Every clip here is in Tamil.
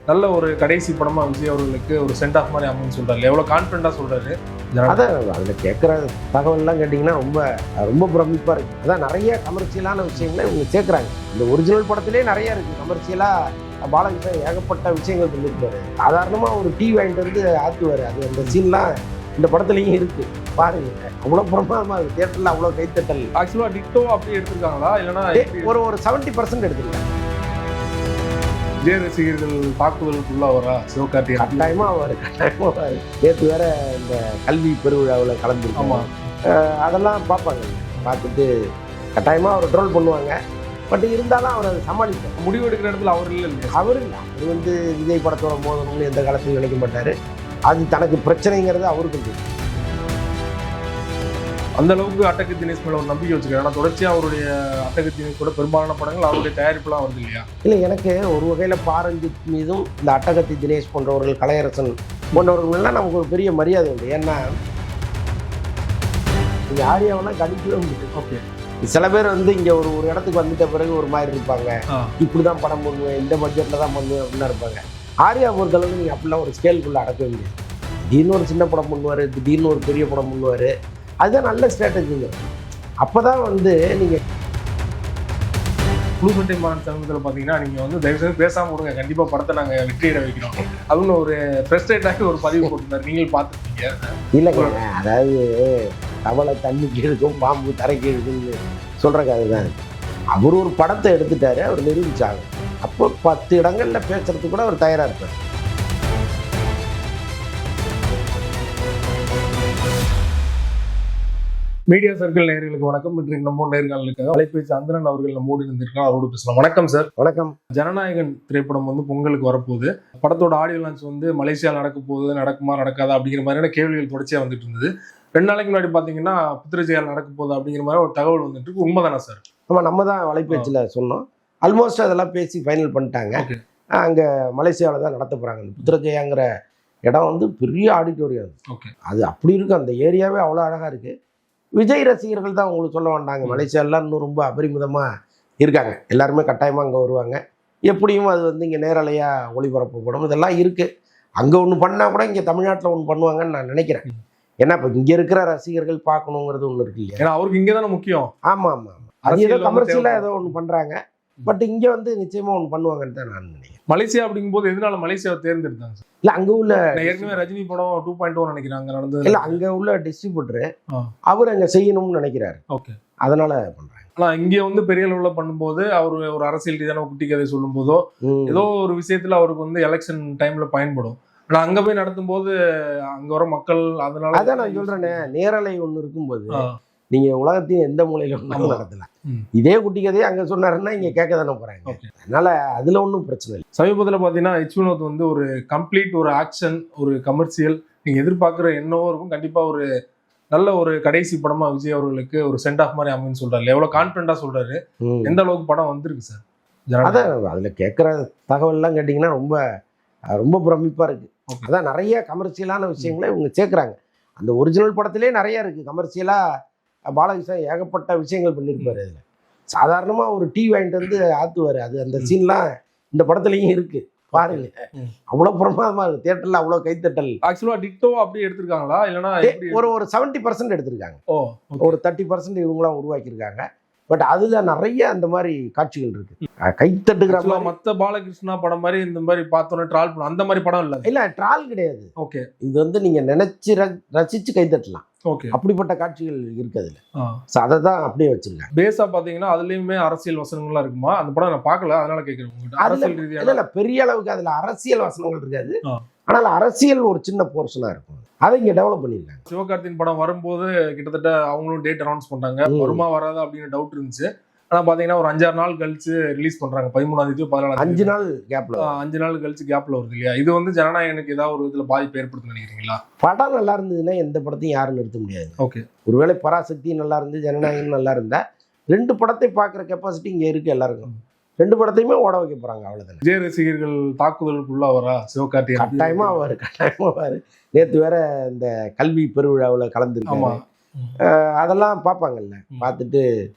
நல்ல ஒரு கடைசி படமா விஜய் அவர்களுக்கு ஒரு சென்ட் ஆஃப் மாதிரி அமைன்னு சொல்றாரு. எவ்வளவு கான்ஃபிடண்டா சொல்றாரு. அதான் அதில் கேட்குற தகவல்லாம் கேட்டிங்கன்னா ரொம்ப ரொம்ப பிரமிப்பாக இருக்குது. அதான் நிறைய கமர்ஷியலான விஷயங்களை இவங்க சேர்க்குறாங்க. இந்த ஒரிஜினல் படத்திலே நிறைய இருக்குது கமர்ஷியலாக. பாலகிருஷ்ணன் ஏகப்பட்ட விஷயங்கள் சொல்லியிருப்பாரு. சாதாரணமாக ஒரு டீ வாங்கிட்டு வந்து ஆற்றுவார். அது அந்த சீன்லாம் இந்த படத்துலையும் இருக்குது. பாருங்க, அவ்வளோ பிரமாதமாக இருக்குது. தியேட்டரில் அவ்வளோ கைத்தட்டல். ஆக்சுவலா டிக்டோ அப்படி எடுத்திருக்காங்களா இல்லைன்னா ஒரு 70% எடுத்துருக்காங்க. விஜய் ரசிகர்கள் தாக்குதலுக்குள்ள வரா சிவகார்த்திகேயன்? கட்டாயமாக அவர் நேற்று வேற இந்த கல்வி பெருவிழாவில் கலந்துருக்கோம். அதெல்லாம் பார்ப்பாங்க. பார்த்துட்டு கட்டாயமாக அவர் ட்ரோல் பண்ணுவாங்க. பட் இருந்தாலும் அவர் அதை சமாளிப்பார். முடிவு எடுக்கிற இடத்துல அவர் இல்லை. அவர் இல்லை. அவர் வந்து விஜய் படத்தோட மோதணும்னு எந்த காலத்தையும் நினைக்க மாட்டார். அது தனக்கு பிரச்சனைங்கிறது அவருக்கு தெரியும். அந்த அளவுக்கு அட்டக்கு தினேஷ் மேல ஒரு நம்பிக்கை வச்சுருக்காரு. ஆனால் தொடர்ச்சியாக அவருடைய அட்டக்கு தினேஷ் கூட பெரும்பாலான படங்கள் அவருடைய தயாரிப்புலாம் வருது இல்லையா? இல்லை, எனக்கு ஒரு வகையில் பாரஞ்சித் மீதும் இந்த அட்டகத்தி தினேஷ் போன்றவர்கள், கலையரசன் போன்றவர்கள்லாம் நமக்கு ஒரு பெரிய மரியாதை உண்டு. ஏன்னா இங்கே ஆரியாவெல்லாம் கணிக்கவே முடியும். ஓகே, சில பேர் வந்து இங்கே ஒரு இடத்துக்கு வந்துட்ட பிறகு ஒரு மாதிரி இருப்பாங்க. இப்படி தான் படம் பண்ணுவேன், இந்த பட்ஜெட்டில் தான் பண்ணுவேன் அப்படின்னா இருப்பாங்க. ஆரியா பொறுத்தளவுக்கு நீங்கள் அப்படிலாம் ஒரு ஸ்கேலுக்குள்ளே அடக்கவே முடியாது. திடீர்னு ஒரு சின்ன படம் பண்ணுவார், திடீர்னு ஒரு பெரிய படம் பண்ணுவார். அதுதான் நல்ல ஸ்ட்ராட்டஜிங்க. அப்போ தான் வந்து நீங்கள் புதுக்கோட்டை மாநில சமூகத்தில் பார்த்தீங்கன்னா நீங்கள் வந்து தயவுசெய்து பேசாமல் விடுங்க, கண்டிப்பாக படத்தை நாங்கள் வெற்றியிட வைக்கிறோம் அப்படின்னு ஒரு ஃப்ரெஸ்ட்ரேட் ஆகி ஒரு பதிவு போட்டிருந்தார். நீங்கள் பார்த்துருக்கீங்க? இல்லைங்க, அதாவது தவளை தண்ணிக்கு இருக்கும், பாம்பு தரைக்கு இருக்குன்னு சொல்கிற கதை தான். அவர் ஒரு படத்தை எடுத்துட்டாரு, அவர் நிரூபிச்சாங்க. அப்போ 10 இடங்களில் பேசுறதுக்கு கூட அவர் தயாராக இருப்பார். மீடியா சர்க்கிள் நேயர்களுக்கு வணக்கம். இன்றைக்கு நம்ம நேர்காணலுக்காக அலைபேசி அந்தரன் அவர்கள் நம்மோடு இருந்திருக்காங்க. அவரோடு பேசலாம். வணக்கம் சார். வணக்கம். ஜனநாயகன் திரைப்படம் வந்து பொங்கலுக்கு வரப்போகுது. படத்தோட ஆடியோ லான்ச் வந்து மலேசியாவில் நடக்க போகுது, நடக்குமா நடக்காதா அப்படிங்கிற மாதிரியான கேள்விகள் தொடர்ச்சியாக வந்துட்டு இருந்தது. 2 நாளைக்கு முன்னாடி பார்த்தீங்கன்னா புத்திரஜயால் நடக்க போகுது அப்படிங்கிற மாதிரி ஒரு தகவல் வந்துட்டு இருக்கு. உண்மைதானா சார்? ஆமாம், நம்ம தான் வலைபேச்சில் சொன்னோம். ஆல்மோஸ்ட் அதெல்லாம் பேசி ஃபைனல் பண்ணிட்டாங்க. அங்கே மலேசியாவில் தான் நடத்த போகிறாங்க. அந்த புத்திரஜயாங்கிற இடம் வந்து பெரிய ஆடிட்டோரியம். அது அப்படி இருக்குது. அந்த ஏரியாவே அவ்வளோ அழகாக இருக்குது. விஜய் ரசிகர்கள் தான் உங்களுக்கு சொல்ல வேண்டாங்க. மலேசியாலாம் இன்னும் ரொம்ப அபரிமிதமாக இருக்காங்க. எல்லாருமே கட்டாயமாக அங்கே வருவாங்க. எப்படியும் அது வந்து இங்கே நேரலையாக ஒளிபரப்பப்படும். இதெல்லாம் இருக்குது. அங்கே ஒன்று பண்ணால் கூட இங்கே தமிழ்நாட்டில் ஒன்று பண்ணுவாங்கன்னு நான் நினைக்கிறேன். ஏன்னா இப்போ இங்கே இருக்கிற ரசிகர்கள் பார்க்கணுங்கிறது ஒன்று இருக்கு இல்லையா? ஏன்னா அவருக்கு இங்கே தானே முக்கியம். ஆமாம் ஆமாம் ஆமாம். அது ஏதோ கமர்ஷியலாக ஏதோ ஒன்று பண்ணுறாங்க. பட் இங்கே வந்து நிச்சயமாக ஒன்று பண்ணுவாங்கன்னு தான் நான் நினைக்கிறேன். மலேசியா அப்படிங்கும்போது எதனால மலேசியாவை தேர்ந்தெடுத்தாங்க சார்? இல்லை, அங்கே உள்ள ஏற்கனவே ரஜினி படம் 2.0 நினைக்கிறாங்க நடந்தது. இல்லை, அங்கே உள்ள டிஸ்ட்ரிபியூட்டரு அவர் அங்கே செய்யணும்னு நினைக்கிறாரு. ஓகே, அதனால பண்ணுறாங்க. ஆனால் இங்கே வந்து பெரிய அளவில் பண்ணும்போது அவர் ஒரு அரசியல் ரீதியான குட்டி கதை சொல்லும் போதோ ஏதோ ஒரு விஷயத்துல அவருக்கு வந்து எலெக்ஷன் டைம்ல பயன்படும். ஆனால் அங்கே போய் நடத்தும் போது அங்கே வர மக்கள் அதனால அதான் நான் சொல்றேனே, நேரலை ஒன்று இருக்கும்போது நீங்க உலகத்தையும் எந்த மூலையில ஒன்றும் நடத்தலாம். இதே குட்டி கதையை அங்க சொன்னாருன்னா இங்க கேட்க தானே போறாங்க. அதனால அதுல ஒன்றும் பிரச்சனை இல்லை. சமீபத்தில் பார்த்தீங்கன்னா எச் வினோத் வந்து ஒரு கம்ப்ளீட் ஒரு ஆக்ஷன், ஒரு கமர்ஷியல் நீங்க எதிர்பார்க்குற என்னவோ இருக்கும். கண்டிப்பா ஒரு நல்ல ஒரு கடைசி படமா விஜய் அவர்களுக்கு ஒரு சென்ட் ஆஃப் மாதிரி அமைன்னு சொல்றாரு. எவ்வளவு கான்ஃபிடண்டா சொல்றாரு. எந்த அளவுக்கு படம் வந்திருக்கு சார்? அதான் அதுல கேட்குற தகவல்லாம் கேட்டிங்கன்னா ரொம்ப ரொம்ப பிரமிப்பா இருக்கு. அதான் நிறைய கமர்ஷியலான விஷயங்களை இவங்க சேர்க்குறாங்க. அந்த ஒரிஜினல் படத்திலே நிறைய இருக்கு கமர்ஷியலா. பாலகிருஷ்ணன் ஏகப்பட்ட விஷயங்கள் பண்ணியிருப்பாரு. அதில் சாதாரணமாக ஒரு டீ வாங்கிட்டு வந்து ஆற்றுவார். அது அந்த சீன்லாம் இந்த படத்துலையும் இருக்கு. பாருங்க, அவ்வளோ பிரமாதமாக இருக்கு. தியேட்டரில் அவ்வளோ கைத்தட்டல். ஆக்சுவலாக டிக்டோ அப்படி எடுத்திருக்காங்களா இல்லைன்னா ஒரு 70% எடுத்திருக்காங்க. ஒரு 30% இவங்களாம் உருவாக்கியிருக்காங்க. பட் அதுல நிறைய அந்த மாதிரி காட்சிகள் இருக்கு. கைத்தட்டுகிற மற்ற பாலகிருஷ்ணா படம் மாதிரி இந்த மாதிரி பார்த்தோன்னே ட்ரால் பண்ண அந்த மாதிரி படம் இல்லை. இல்லை, ட்ரால் கிடையாது. ஓகே, இது வந்து நீங்க நினைச்சு ரசிச்சு கைத்தட்டலாம். ஓகே, அப்படிப்பட்ட காட்சிகள் இருக்கு அதுல. அதை தான் அப்படியே வச்சிருக்காங்க. பேஸா பாத்தீங்கன்னா அதுலயுமே அரசியல் வசனங்கள்லாம் இருக்குமா? அந்த படம் நான் பார்க்கல, அதனால கேட்கிறேன். இல்ல, பெரிய அளவுக்கு அதுல அரசியல் வசனங்கள் இருக்காது. ஆனால் அரசியல் ஒரு சின்ன போர்ஷனா இருக்கும். அதை இங்க டெவலப் பண்ணிருக்காங்க. சிவகார்த்திகேயன் படம் வரும்போது கிட்டத்தட்ட அவங்களும் டேட் அனௌன்ஸ் பண்றாங்க. வருமா வராதா அப்படின்னு டவுட் இருந்துச்சு. ஆனா பாத்தீங்கன்னா ஒரு 5-6 நாள் கழிச்சு ரிலீஸ் பண்றாங்க. 13ஆம் தேதி 14ஆம் தேதி 5 நாள் கேப்ல 5 நாள் கழிச்சு கேப்ல வருது இல்லையா? இது வந்து ஜனநாயகனுக்கு ஏதாவது ஒரு இதுல பாதிப்பு ஏற்படுத்தும் நினைக்கிறீங்களா? படம் நல்லா இருந்ததுன்னா எந்த படத்தையும் யாரும் நிறுத்த முடியாது. ஓகே, ஒருவேளை பராசக்தி நல்லா இருந்து ஜனநாயகன் நல்லா இருந்தா 2 படத்தை பாக்குற கெப்பாசிட்டி இங்க இருக்கு எல்லாருக்கும். 2 படத்தையுமே ஓட வைக்க போறாங்க. அவ்வளவுதான். விஜய் ரசிகர்கள் தாக்குதலுக்குள்ள வரா சிவகார்த்திகேயன்? கட்டாயமா வாரு. நேற்று வேற இந்த கல்வி பெருவிழாவில் கலந்துருக்காங்க. அதெல்லாம் பார்ப்பாங்கல்ல. பார்த்துட்டு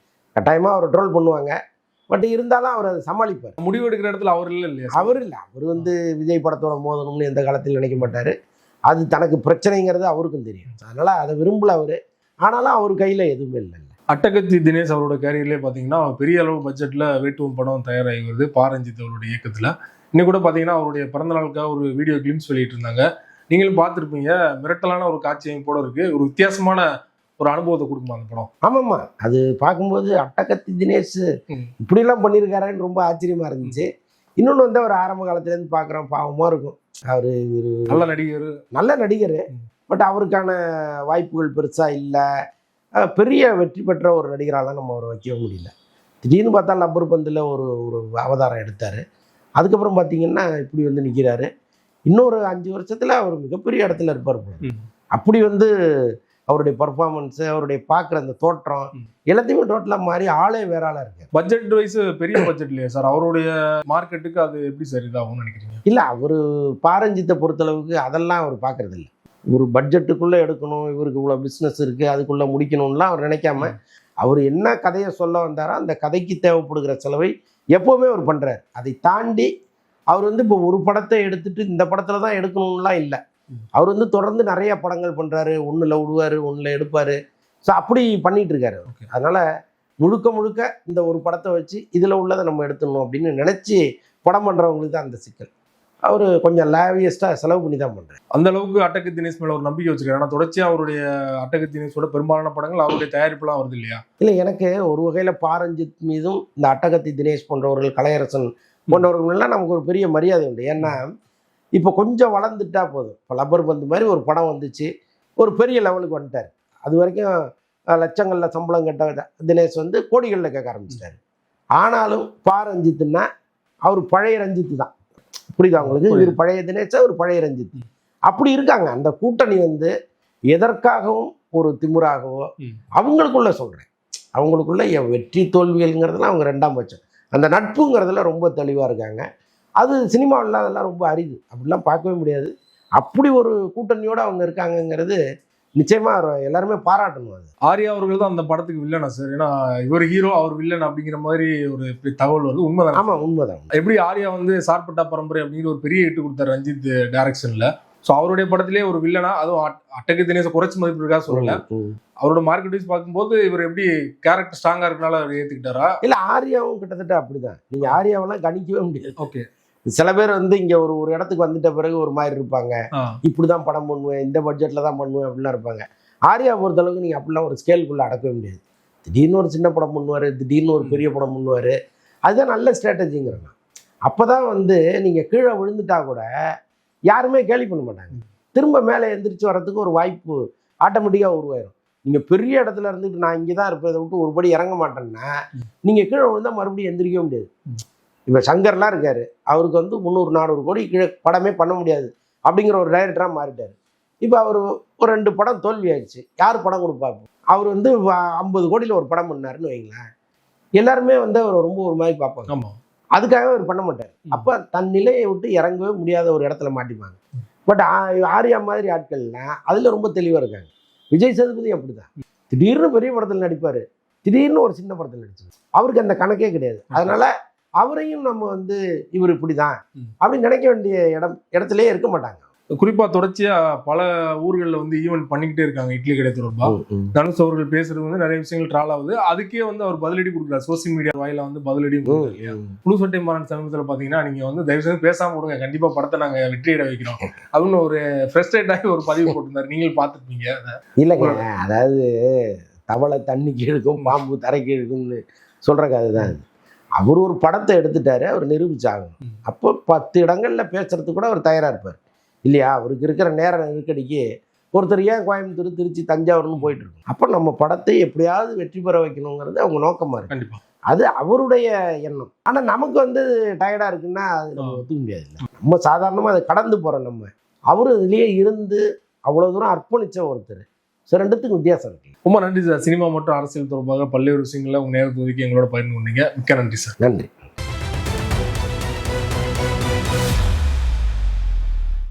கட்டாயமா அவர் ட்ரோல் பண்ணுவாங்க. பட் இருந்தாலும் அவர் அதை சமாளிப்பார். முடிவு எடுக்கிற இடத்துல அவர் இல்லையா? அவர் இல்லை, அவர் வந்து விஜய் படத்தோட மோதணும்னு எந்த காலத்தில் நினைக்க மாட்டார். அது தனக்கு பிரச்சனைங்கிறது அவருக்கும் தெரியும். அதனால் அதை விரும்பல அவர். ஆனாலும் அவர் கையில் எதுவுமே இல்லை. அட்டகத்தி தினேஷ் அவரோட கேரியர்லேயே பார்த்தீங்கன்னா பெரிய அளவு பட்ஜெட்டில் வேட்டுவம் படம் தயாராகி வருது பாரஞ்சித் அவருடைய இயக்கத்தில். இன்னும் கூட பார்த்தீங்கன்னா அவருடைய பிறந்த நாளுக்காக ஒரு வீடியோ கிளிம்ஸ் வெளியிட்டு இருந்தாங்க. நீங்களும் பார்த்துருப்பீங்க. மிரட்டலான ஒரு காட்சி அமைப்போட இருக்கு. ஒரு வித்தியாசமான ஒரு அனுபவத்தை கொடுக்குமா அந்த படம்? ஆமாம்மா, அது பார்க்கும்போது அட்டகத்தி தினேஷ் இப்படிலாம் பண்ணியிருக்காருன்னு ரொம்ப ஆச்சரியமா இருந்துச்சு. இன்னொன்று வந்து அவர் ஆரம்ப காலத்துலேருந்து பார்க்குறோம், பாவமாக இருக்கும். அவர் ஒரு நல்ல நடிகர். பட் அவருக்கான வாய்ப்புகள் பெருசாக இல்லை. பெரிய வெற்றி பெற்ற ஒரு நடிகரால் நம்ம அவரை வைக்கவே முடியல. திடீர்னு பார்த்தா லப்பர் பந்தில் ஒரு அவதாரம் எடுத்தார். அதுக்கப்புறம் பார்த்தீங்கன்னா இப்படி வந்து நிற்கிறாரு. இன்னொரு 5 வருஷத்தில் அவர் மிகப்பெரிய இடத்துல இருப்பார். அப்படி வந்து அவருடைய பர்ஃபார்மன்ஸு, அவருடைய பார்க்குற அந்த தோற்றம் எல்லாத்தையுமே டோட்டலாக மாறி ஆளே வேற ஆளாக இருக்கு. பட்ஜெட் வைஸ் பெரிய பட்ஜெட் இல்லையா சார்? அவருடைய மார்க்கெட்டுக்கு அது எப்படி சார் இதாகும்னு நினைக்கிறீங்க? இல்லை, அவர் பாரஞ்சித்தை பொறுத்தளவுக்கு அதெல்லாம் அவர் பார்க்கறது இல்லை. ஒரு பட்ஜெட்டுக்குள்ளே எடுக்கணும், இவருக்கு இவ்வளோ பிஸ்னஸ் இருக்குது, அதுக்குள்ளே முடிக்கணும்லாம் அவர் நினைக்காம அவர் என்ன கதையை சொல்ல வந்தாரோ அந்த கதைக்கு தேவைப்படுகிற செலவை எப்போவுமே அவர் பண்ணுறார். அதை தாண்டி அவர் வந்து இப்போ ஒரு படத்தை எடுத்துட்டு இந்த படத்தில் தான் எடுக்கணும்லாம் இல்லை. அவர் வந்து தொடர்ந்து நிறைய படங்கள் பண்ணுறாரு. ஒன்றில் விடுவார், ஒன்றில் எடுப்பார். ஸோ அப்படி பண்ணிட்டு இருக்காரு. அதனால் முழுக்க இந்த ஒரு படத்தை வச்சு இதில் உள்ளதை நம்ம எடுத்துடணும் அப்படின்னு நினச்சி படம் பண்ணுறவங்களுக்கு தான் அந்த சிக்கல். அவர் கொஞ்சம் லேவியஸ்ட்டாக செலவு பண்ணி தான் பண்ணுறாரு. அந்த அளவுக்கு அட்டகத்தி தினேஷ் மேலே ஒரு நம்பிக்கை வச்சுருக்காரு. ஆனால் தொடர்ச்சியாக அவருடைய அட்டகத்தி தினேஷோட பெரும்பாலான படங்கள் அவருடைய தயாரிப்புலாம் வருது இல்லையா? இல்லை, எனக்கு ஒரு வகையில் பாரஞ்சித் மீதும் இந்த அட்டகத்தி தினேஷ் போன்றவர்கள், கலையரசன் போன்றவர்கள்லாம் நமக்கு ஒரு பெரிய மரியாதை உண்டு. ஏன்னா இப்போ கொஞ்சம் வளர்ந்துட்டா போதும். இப்போ லப்பர் பந்து மாதிரி ஒரு படம் வந்துச்சு, ஒரு பெரிய லெவலுக்கு வந்துட்டார். அது வரைக்கும் லட்சங்களில் சம்பளம் கேட்ட தினேஷ் வந்து கோடிகளில் கேட்க ஆரம்பிச்சிட்டாரு. ஆனாலும் பாரஞ்சித்துன்னா அவர் பழைய ரஞ்சித்து தான். புரியுதா உங்களுக்கு? இவர் பழைய தினேஷா, ஒரு பழைய ரஞ்சித் அப்படி இருக்காங்க. அந்த கூட்டணி வந்து எதற்காகவும் ஒரு திமுறாகவோ அவங்களுக்குள்ள சொல்கிறேன், அவங்களுக்குள்ள வெற்றி தோல்விகள்ங்கிறதுலாம் அவங்க 2ஆம் பட்சம். அந்த நட்புங்கிறதுல ரொம்ப தெளிவாக இருக்காங்க. அது சினிமாவில் அதெல்லாம் ரொம்ப அரிது, அப்படிலாம் பார்க்கவே முடியாது. அப்படி ஒரு கூட்டணியோடு அவங்க இருக்காங்கங்கிறது நிச்சயமா எல்லாருமே பாராட்டணும். அது ஆர்யா அவர்கள் தான் அந்த படத்துக்கு வில்லனா சார்? ஏன்னா இவர் ஹீரோ, அவர் வில்லன் அப்படிங்கிற மாதிரி ஒரு தகவல் வருது. உண்மைதான்? ஆமாம், உண்மைதான். எப்படி ஆர்யா வந்து சார்பட்டா பரம்பரை அப்படிங்கிற ஒரு பெரிய ஹிட் கொடுத்தாரு ரஞ்சித் டைரக்ஷன்ல. ஸோ அவருடைய படத்திலே ஒரு வில்லனா, அதுவும் அட்டகத்தி தினேஷை குறைச்சி மதிப்பிற்காக சொல்லல, அவரோட மார்க்கெட் வைஸ் பார்க்கும்போது இவர் எப்படி கேரக்டர் ஸ்ட்ராங்கா இருக்கனால அவர் ஏத்துக்கிட்டாரா? இல்ல, ஆர்யாவும் கிட்டத்தட்ட அப்படிதான். நீங்க ஆர்யாவெல்லாம் கணிக்கவே முடியாது. ஓகே, சில பேர் வந்து இங்க ஒரு இடத்துக்கு வந்துட்ட பிறகு ஒரு மாதிரி இருப்பாங்க. இப்படிதான் படம் பண்ணுவேன், இந்த பட்ஜெட்ல தான் பண்ணுவேன் அப்படிலாம் இருப்பாங்க. ஆர்யா பொறுத்தளவுக்கு நீங்க அப்படிலாம் ஒரு ஸ்கேலுக்குள்ள அடக்கவே முடியாது. திடீர்னு ஒரு சின்ன படம் பண்ணுவாரு, திடீர்னு ஒரு பெரிய படம் பண்ணுவாரு. அதுதான் நல்ல ஸ்ட்ராட்டஜிங்கிறேன். அப்பதான் வந்து நீங்க கீழே விழுந்துட்டா கூட யாருமே கேலி பண்ண மாட்டாங்க. திரும்ப மேலே எந்திரிச்சு வர்றதுக்கு ஒரு வாய்ப்பு ஆட்டோமேட்டிக்காக உருவாயிரும். நீங்கள் பெரிய இடத்துல இருந்துட்டு நான் இங்கே தான் இருப்பதை விட்டு ஒரு படி இறங்க மாட்டேன்னா நீங்கள் கீழே விழுந்தால் மறுபடியும் எந்திரிக்கவே முடியாது. இப்போ சங்கர்லாம் இருக்காரு, அவருக்கு வந்து 300-400 கோடி கீழே படமே பண்ண முடியாது அப்படிங்கிற ஒரு டைரக்டராக மாறிட்டார். இப்போ அவர் ஒரு 2 படம் தோல்வி ஆயிடுச்சு, யார் படம் கொடுப்பாரு? அவர் வந்து 50 கோடியில் ஒரு படம் பண்ணாருன்னு வைங்களேன், எல்லாருமே வந்து அவர் ரொம்ப ஒரு மாதிரி பார்ப்பாங்க. அதுக்காகவே அவர் பண்ண மாட்டார். அப்போ தன் நிலையை விட்டு இறங்கவே முடியாத ஒரு இடத்துல மாட்டிப்பாங்க. பட் ஆர்யா மாதிரி ஆட்கள்லாம் அதில் ரொம்ப தெளிவாக இருக்காங்க. விஜய் சேதுபதி அப்படிதான். திடீர்னு பெரிய படத்தில் நடிப்பார், திடீர்னு ஒரு சின்ன படத்தில் நடிச்சார். அவருக்கு அந்த கணக்கே கிடையாது. அதனால அவரையும் நம்ம வந்து இவர் இப்படிதான் அப்படின்னு நினைக்க வேண்டிய இடத்துலயே இருக்க மாட்டாங்க. குறிப்பா தொடர்ச்சியா பல ஊர்களில் வந்து ஈவெண்ட் பண்ணிக்கிட்டே இருக்காங்க இட்லி கடை தொடர்பா. தனுஷ் அவர்கள் பேசுறது வந்து நிறைய விஷயங்கள் ட்ரால் ஆகுது. அதுக்கே வந்து அவர் பதிலடி கொடுக்குறாரு, சோசியல் மீடியா வாயில வந்து பதிலடி. புழு சட்டை மாறன் சமீபத்தில் பாத்தீங்கன்னா நீங்க வந்து தயவு செய்து பேசாம விடுங்க, கண்டிப்பா படத்தை நாங்க வெற்றியிட வைக்கிறோம் அப்படின்னு ஒரு ஃப்ரஸ்ட்ரேட் ஆகி ஒரு பதிவு போட்டிருந்தாரு. நீங்கள் பார்த்துருப்பீங்க. இல்லைங்க, அதாவது தவளை தண்ணிக்கு இழுக்கும், பாம்பு தரைக்கு இழுக்கும்னு சொல்ற கதை தான். அவர் ஒரு படத்தை எடுத்துட்டாரு, அவர் நிரூபிச்சாகணும். அப்போ 10 இடங்கள்ல பேசுறதுக்கு கூட அவர் தயாரா இருப்பார் இல்லையா? அவருக்கு இருக்கிற நேர நெருக்கடிக்கு ஒருத்தர் ஏன் கோயம்புத்தூர், திருச்சி, தஞ்சாவூர்னு போயிட்டு இருக்கும். அப்போ நம்ம படத்தை எப்படியாவது வெற்றி பெற வைக்கணுங்கிறது அவங்க நோக்கமா இருக்கு. அது அவருடைய எண்ணம். ஆனா நமக்கு வந்து டயர்டா இருக்குன்னா அது நம்ம ஒத்துக்க முடியாது. நம்ம சாதாரணமா அதை கடந்து போறோம். நம்ம அவரு இதுலயே இருந்து அவ்வளவு தூரம் அர்ப்பணிச்ச ஒருத்தர். ஸோ 2த்துக்கும் வித்தியாசம் இருக்கு. ரொம்ப நன்றி சார். சினிமா மற்றும் அரசியல் தொடர்பாக பல்வேறு விஷயங்களை உங்க நேரத்தை ஒதுக்கி எங்களோட பகிர்ந்து கொண்டீங்க. மிக்க நன்றி சார். நன்றி.